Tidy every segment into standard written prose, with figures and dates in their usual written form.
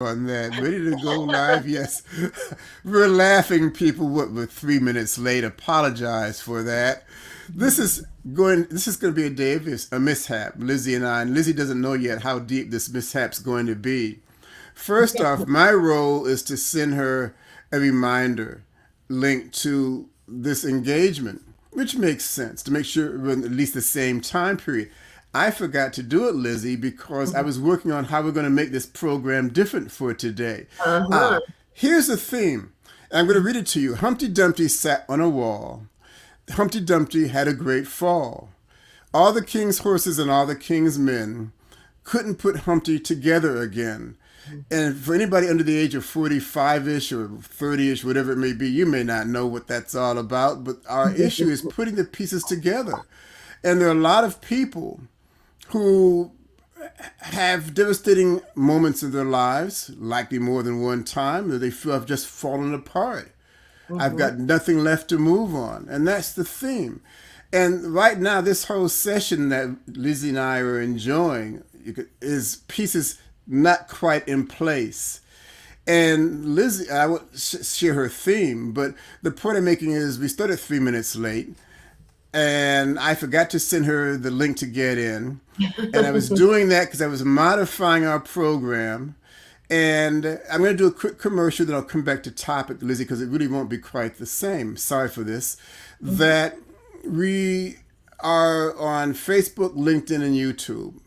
On that. Ready to go live? Yes. We're laughing, people. What, we're 3 minutes late. Apologize for that. This is going to be a day of a mishap, Lizzie and I. And Lizzie doesn't know yet how deep this mishap's going to be. First off, my role is to send her a reminder linked to this engagement, which makes sense to make sure we're in at least the same time period. I forgot to do it, Lizzie, because I was working on how we're going to make this program different for today. Uh-huh. Here's the theme. I'm going to read it to you. Humpty Dumpty sat on a wall. Humpty Dumpty had a great fall. All the king's horses and all the king's men couldn't put Humpty together again. And for anybody under the age of 45-ish or 30-ish, whatever it may be, you may not know what that's all about, but our issue is putting the pieces together. And there are a lot of people who have devastating moments in their lives, likely more than one time, that they feel I've just fallen apart. I've got nothing left to move on. And that's the theme. And right now, this whole session that Lizzie and I are enjoying is pieces not quite in place. And Lizzie, I will share her theme, but the point I'm making is we started 3 minutes late, and I forgot to send her the link to get in. And I was doing that because I was modifying our program. And I'm going to do a quick commercial, then I'll come back to topic, Lizzie, because it really won't be quite the same. Sorry for this. That we are on Facebook, LinkedIn, and YouTube.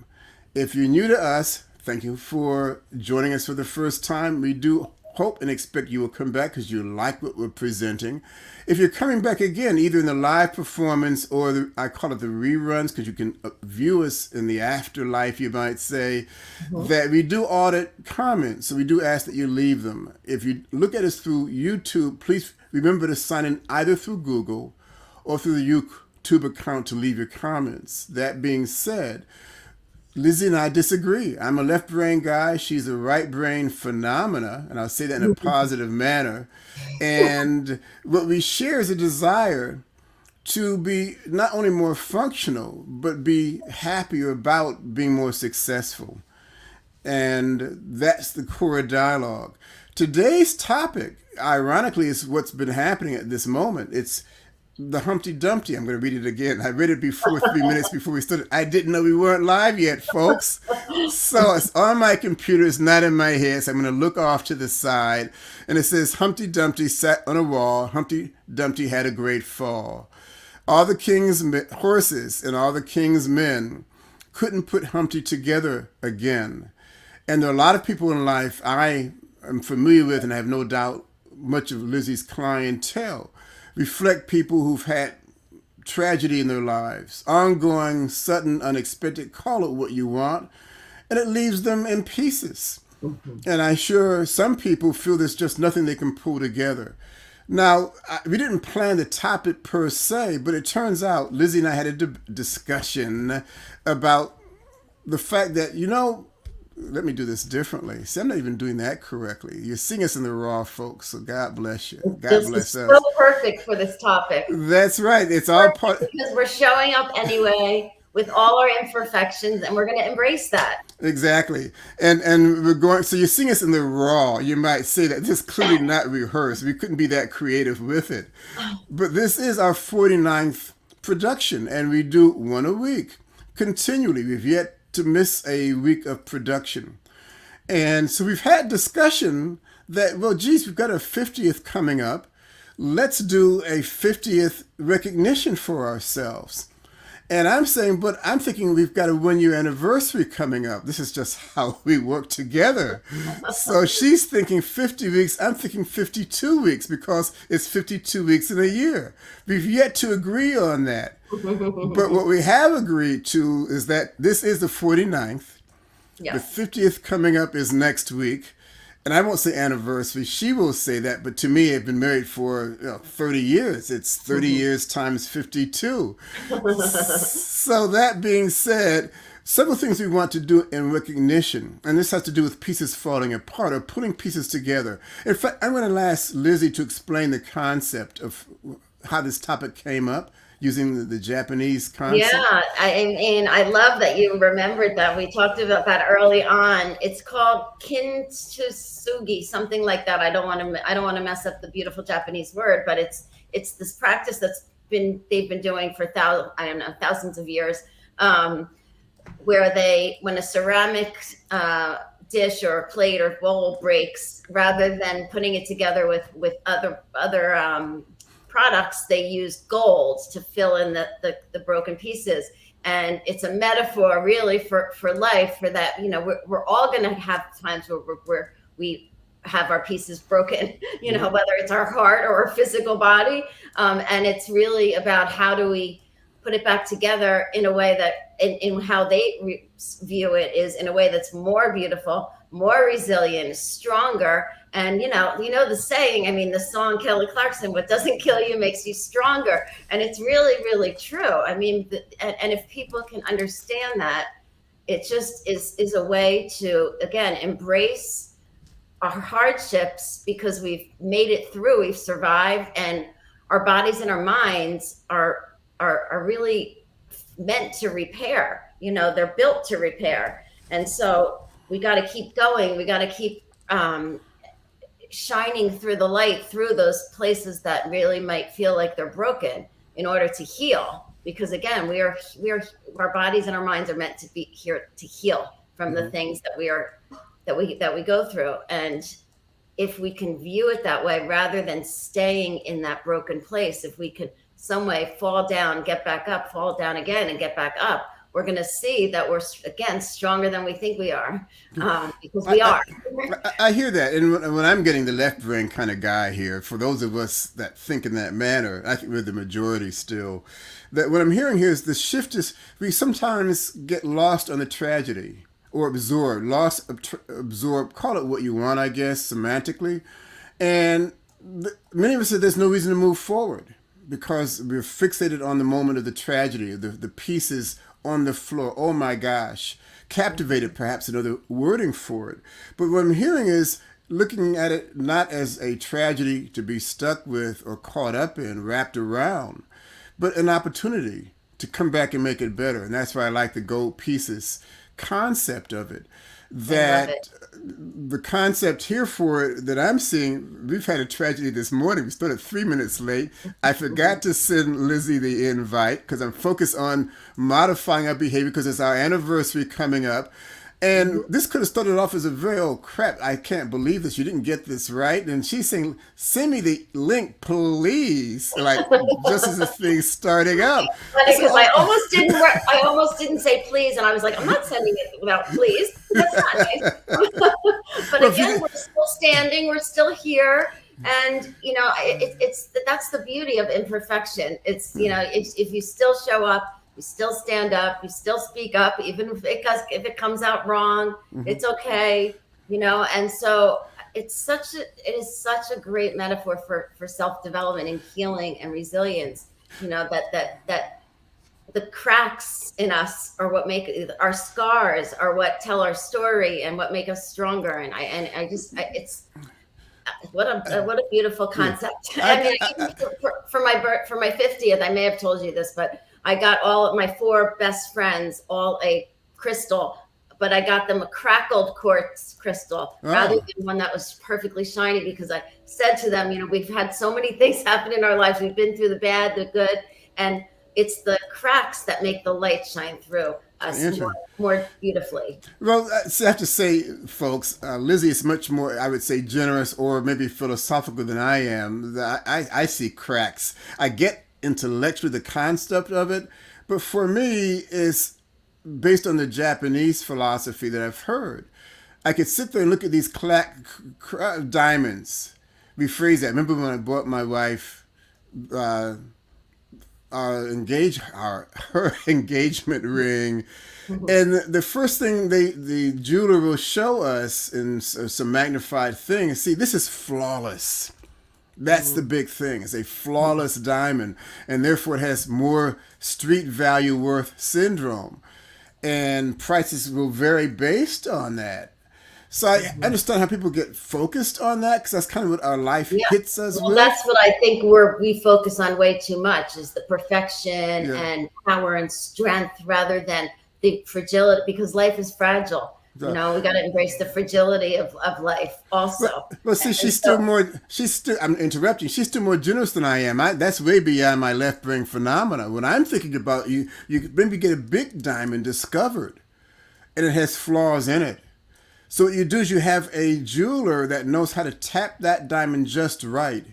If you're new to us, thank you for joining us for the first time. We do hope and expect you will come back because you like what we're presenting. If you're coming back again, either in the live performance or I call it the reruns, because you can view us in the afterlife, you might say, that we do audit comments. So we do ask that you leave them. If you look at us through YouTube, please remember to sign in either through Google or through the YouTube account to leave your comments. That being said, Lizzie and I disagree. I'm a left brain guy. She's a right brain phenomena, and I'll say that in a positive manner. And what we share is a desire to be not only more functional, but be happier about being more successful. And that's the core dialogue. Today's topic, ironically, is what's been happening at this moment. It's the Humpty Dumpty. I'm going to read it again. I read it before 3 minutes before we started. I didn't know we weren't live yet, folks. So it's on my computer. It's not in my head. So I'm going to look off to the side. And it says, Humpty Dumpty sat on a wall. Humpty Dumpty had a great fall. All the king's horses and all the king's men couldn't put Humpty together again. And there are a lot of people in life I am familiar with, and I have no doubt much of Lizzie's clientele reflect people who've had tragedy in their lives, ongoing, sudden, unexpected, call it what you want, and it leaves them in pieces. And I'm sure some people feel there's just nothing they can pull together. Now, we didn't plan the topic per se, but it turns out Lizzie and I had a discussion about the fact that, let me do this differently. See, I'm not even doing that correctly. You're seeing us in the raw, folks, so God bless you. God This bless is us. so perfect for this topic. That's right. It's all part. Because we're showing up anyway with all our imperfections, and we're going to embrace that. Exactly. And we're going, so you're seeing us in the raw. You might say that this is clearly not rehearsed. We couldn't be that creative with it. But this is our 49th production, and we do one a week continually. We've yet to miss a week of production. And so we've had discussion that, well, geez, we've got a 50th coming up. Let's do a 50th recognition for ourselves. And I'm saying, but I'm thinking we've got a 1 year anniversary coming up. This is just how we work together. So she's thinking 50 weeks. I'm thinking 52 weeks because it's 52 weeks in a year. We've yet to agree on that. But what we have agreed to is that this is the 49th. Yes. The 50th coming up is next week. And I won't say anniversary. She will say that. But to me, I've been married for 30 years. It's 30 years times 52. So that being said, several things we want to do in recognition. And this has to do with pieces falling apart or putting pieces together. In fact, I'm going to ask Lizzie to explain the concept of how this topic came up. using the Japanese concept. Yeah, I love that you remembered that. We talked about that early on. It's called kintsugi, something like that. I don't want to mess up the beautiful Japanese word, but it's this practice they've been doing for I don't know, thousands of years, where when a ceramic dish or plate or bowl breaks, rather than putting it together with other products, they use gold to fill in the broken pieces. And it's a metaphor really for life, for that, we're all going to have times where we have our pieces broken, whether it's our heart or our physical body. And it's really about how do we put it back together in a way that, in how they view it, is in a way that's more beautiful, more resilient, stronger. And the saying, I mean, the song Kelly Clarkson, what doesn't kill you makes you stronger. And it's really, really true. I mean, and if people can understand that, it just is a way to, again, embrace our hardships, because we've made it through, we've survived, and our bodies and our minds are really meant to repair. They're built to repair. And so we got to keep going. We got to keep shining through the light, through those places that really might feel like they're broken, in order to heal. Because again, our bodies and our minds are meant to be here to heal from the things that we go through. And if we can view it that way, rather than staying in that broken place, if we could some way fall down, get back up, fall down again, and get back up, we're going to see that we're, again, stronger than we think we are, because we are. I hear that. And when I'm getting the left brain kind of guy here, for those of us that think in that manner, I think we're the majority still, that what I'm hearing here is the shift is we sometimes get lost on the tragedy, or absorb, call it what you want, I guess, semantically. And many of us say there's no reason to move forward, because we're fixated on the moment of the tragedy, the pieces on the floor. Oh my gosh. Captivated, perhaps another wording for it. But what I'm hearing is looking at it not as a tragedy to be stuck with or caught up in, wrapped around, but an opportunity to come back and make it better. And that's why I like the gold pieces concept of it. That the concept here for it that I'm seeing, we've had a tragedy this morning. We started 3 minutes late. I forgot to send Lizzy the invite because I'm focused on modifying our behavior, because it's our anniversary coming up. And this could have started off as a very, oh crap, I can't believe this, you didn't get this right. And she's saying, send me the link, please. Like, just as the thing's starting up. Because I almost didn't say please, and I was like, I'm not sending it without please. That's not nice. But again, we're still standing, we're still here. And that's the beauty of imperfection. It's, if you still show up, you still stand up, you still speak up, even if it comes out wrong, it's okay, and so it is such a great metaphor for self-development and healing and resilience, that the cracks in us are what make our scars, are what tell our story and what make us stronger. And it's what a beautiful concept. For my 50th, I may have told you this, but I got all of my 4 best friends all a crystal, but I got them a crackled quartz crystal rather than one that was perfectly shiny, because I said to them, we've had so many things happen in our lives. We've been through the bad, the good, and it's the cracks that make the light shine through us more beautifully. Well, I have to say, folks, Lizzy is much more, I would say, generous or maybe philosophical than I am. I see cracks. I get intellectually the concept of it, but for me, it's based on the Japanese philosophy that I've heard. I could sit there and look at these diamonds. Rephrase that. Remember when I bought my wife her engagement ring, and the first thing the jeweler will show us in some magnified thing is, see, this is flawless. That's the big thing. It's a flawless diamond, and therefore it has more street value worth syndrome, and prices will vary based on that. So I understand how people get focused on that because that's kind of what our life Yeah. hits us Well, with. that's what I think we focus on way too much is the perfection Yeah. and power and strength rather than the fragility, because life is fragile. You know, we got to embrace the fragility of life also. Well, see, And so, I'm interrupting. She's still more generous than I am. That's way beyond my left brain phenomena. When I'm thinking about you maybe get a big diamond discovered and it has flaws in it. So what you do is you have a jeweler that knows how to tap that diamond just right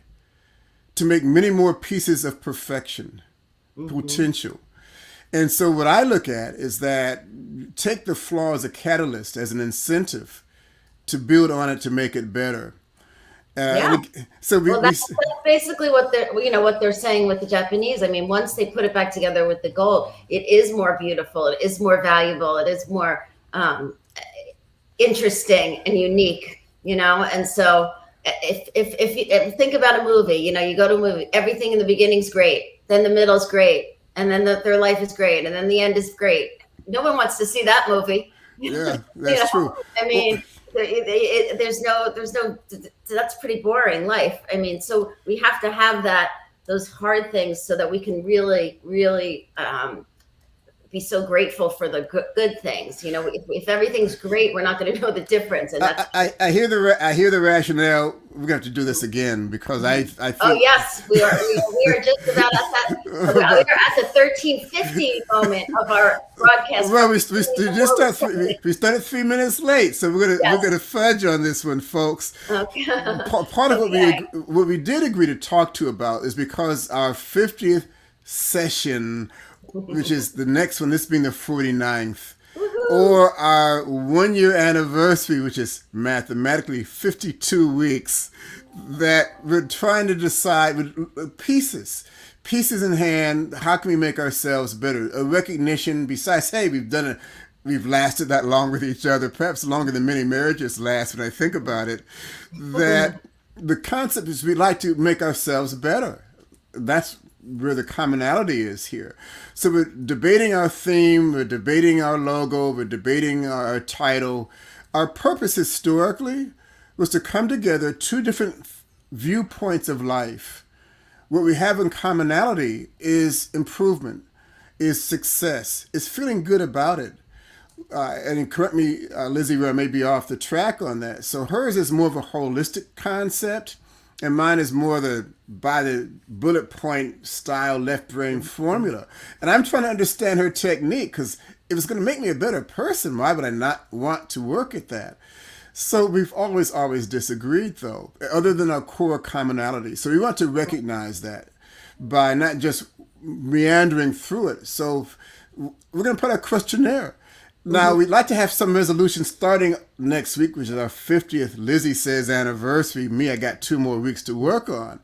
to make many more pieces of perfection, potential. And so what I look at is that take the flaw as a catalyst, as an incentive to build on it to make it better. yeah. So Well, that's basically what they're saying with the Japanese. I mean, once they put it back together with the gold, it is more beautiful. It is more valuable. It is more interesting and unique. And so if you think about a movie, you go to a movie, everything in the beginning's great, then the middle's great, and then their life is great, and then the end is great. No one wants to see that movie. Yeah, that's true. I mean, there's no. That's pretty boring life. I mean, so we have to have those hard things so that we can really, really be so grateful for the good things. If everything's great, we're not going to know the difference. And that's I hear the rationale. We're going to have to do this again because I feel. Oh yes, we are just about at that. We are at the 13:50 moment of our broadcast. Well, we started 3 minutes late, so we're gonna fudge on this one, folks. Okay. Part of what we did agree to talk to about is because our 50th session, which is the next one, this being the 49th, or our 1 year anniversary, which is mathematically 52 weeks, that we're trying to decide with pieces in hand, how can we make ourselves better? A recognition besides, hey, we've lasted that long with each other, perhaps longer than many marriages last when I think about it, that the concept is we like to make ourselves better. That's where the commonality is here. So we're debating our theme, we're debating our logo, we're debating our title. Our purpose historically was to come together two different viewpoints of life. What we have in commonality is improvement, is success, is feeling good about it. And correct me, Lizzy, where I may be off the track on that. So hers is more of a holistic concept, and mine is more by the bullet point style left brain formula. And I'm trying to understand her technique because if it's going to make me a better person, why would I not want to work at that? So we've always disagreed, though, other than our core commonality. So we want to recognize that by not just meandering through it. So we're going to put a questionnaire. Now, we'd like to have some resolution starting next week, which is our 50th, Lizzy says, anniversary. Me, I got 2 more weeks to work on.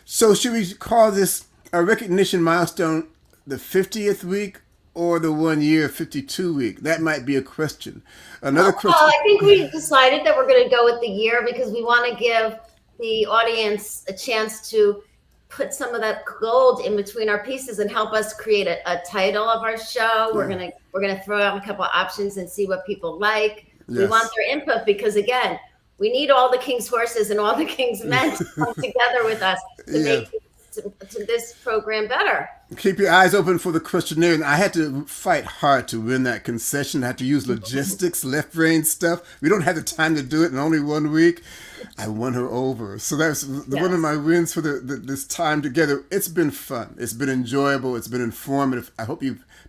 So should we call this a recognition milestone the 50th week or the 1 year 52 week? That might be a question. Another question. Well, I think we decided that we're going to go with the year because we want to give the audience a chance to put some of that gold in between our pieces and help us create a title of our show. We're gonna throw out a couple of options and see what people like. Yes. We want their input because again, we need all the king's horses and all the king's men to come together with us to make to this program better. Keep your eyes open for the questionnaire. And I had to fight hard to win that concession. I had to use logistics, left brain stuff. We don't have the time to do it in only 1 week. I won her over. So that's one of my wins for this time together. It's been fun. It's been enjoyable. It's been informative. I hope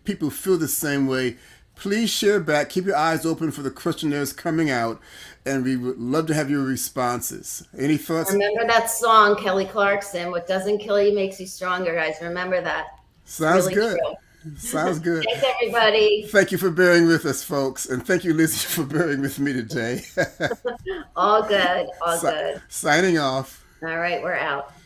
people feel the same way. Please share back. Keep your eyes open for the questionnaires coming out. And we would love to have your responses. Any thoughts? Remember that song, Kelly Clarkson, what doesn't kill you makes you stronger, guys. Remember that. Sounds really good. True. Sounds good. Thanks, everybody. Thank you for bearing with us, folks. And thank you, Lizzy, for bearing with me today. All good. All good. Signing off. All right, we're out.